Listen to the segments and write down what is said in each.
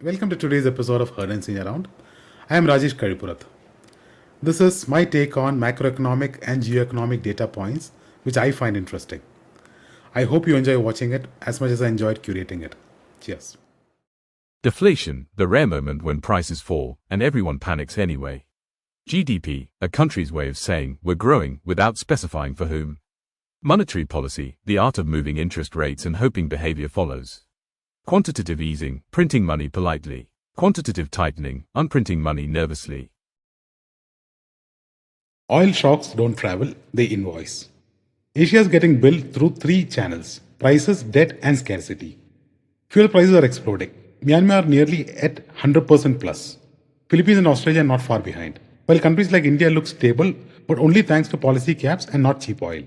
Welcome to today's episode of Heard and Seen Around. I am Rajesh Karipurath. This is my take on macroeconomic and geoeconomic data points, which I find interesting. I hope you enjoy watching it as much as I enjoyed curating it. Cheers. Deflation, the rare moment when prices fall and everyone panics anyway. GDP, a country's way of saying we're growing without specifying for whom. Monetary policy, the art of moving interest rates and hoping behavior follows. Quantitative easing, printing money politely. Quantitative tightening, unprinting money nervously. Oil shocks don't travel, they invoice. Asia is getting billed through three channels: prices, debt, and scarcity. Fuel prices are exploding. Myanmar nearly at 100% plus. Philippines and Australia are not far behind. While countries like India look stable, but only thanks to policy caps and not cheap oil.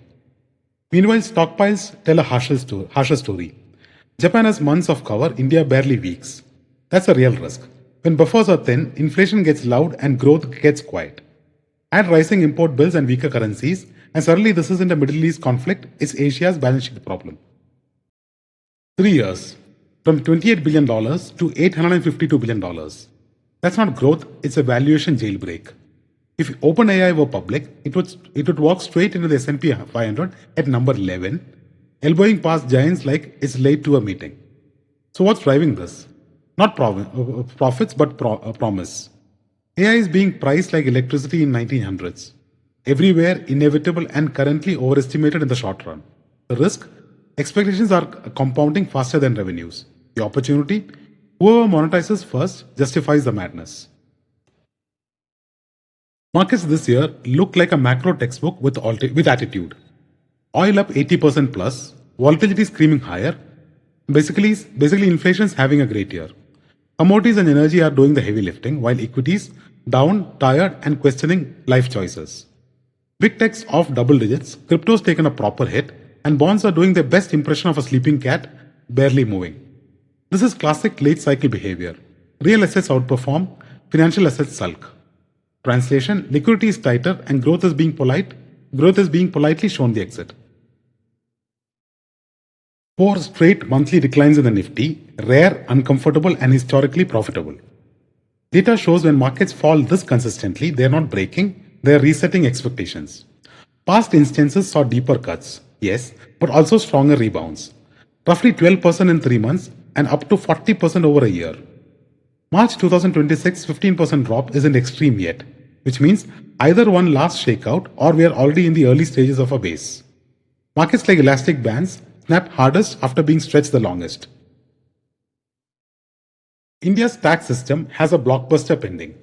Meanwhile, stockpiles tell a harsher story. Japan has months of cover, India barely weeks. That's a real risk. When buffers are thin, inflation gets loud and growth gets quiet. Add rising import bills and weaker currencies, and suddenly this isn't a Middle East conflict, it's Asia's balance sheet problem. 3 years. From $28 billion to $852 billion. That's not growth, it's a valuation jailbreak. If OpenAI were public, it would walk straight into the S&P 500 at number 11, elbowing past giants like it's late to a meeting. So what's driving this? Not profits, but promise. AI is being priced like electricity in 1900s. Everywhere, inevitable and currently overestimated in the short run. The risk? Expectations are compounding faster than revenues. The opportunity? Whoever monetizes first justifies the madness. Markets this year look like a macro textbook with attitude. Oil up 80% plus, volatility screaming higher. Basically inflation is having a great year. Commodities and energy are doing the heavy lifting, while equities down, tired, and questioning life choices. Big tech's off double digits, crypto's taken a proper hit, and bonds are doing their best impression of a sleeping cat, barely moving. This is classic late cycle behavior. Real assets outperform, financial assets sulk. Translation: liquidity is tighter and growth is being politely shown the exit. 4 straight monthly declines in the Nifty, rare, uncomfortable, and historically profitable. Data shows when markets fall this consistently, they are not breaking, they are resetting expectations. Past instances saw deeper cuts, yes, but also stronger rebounds. Roughly 12% in 3 months and up to 40% over a year. March 2026 15% drop isn't extreme yet, which means either one last shakeout or we are already in the early stages of a base. Markets like elastic bands snap hardest after being stretched the longest. India's tax system has a blockbuster pending.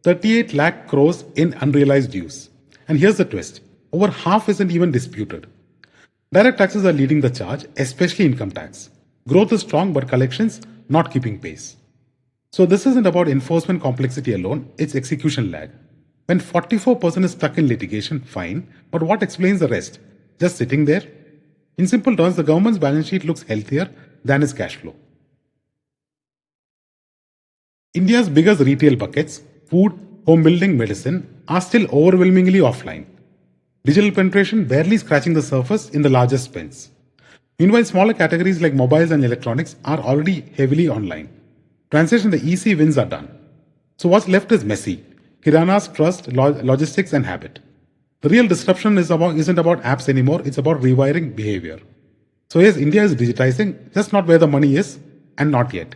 38 lakh crores in unrealized dues. And here's the twist. Over half isn't even disputed. Direct taxes are leading the charge, especially income tax. Growth is strong but collections not keeping pace. So this isn't about enforcement complexity alone, it's execution lag. When 44% is stuck in litigation, fine, but what explains the rest? Just sitting there? In simple terms, the government's balance sheet looks healthier than its cash flow. India's biggest retail buckets, food, home building, medicine, are still overwhelmingly offline. Digital penetration barely scratching the surface in the largest spends. Meanwhile, smaller categories like mobiles and electronics are already heavily online. Translation: the EC wins are done. So what's left is messy. Kirana's trust, logistics, and habit. The real disruption isn't about apps anymore, it's about rewiring behavior. So yes, India is digitizing, just not where the money is, and not yet.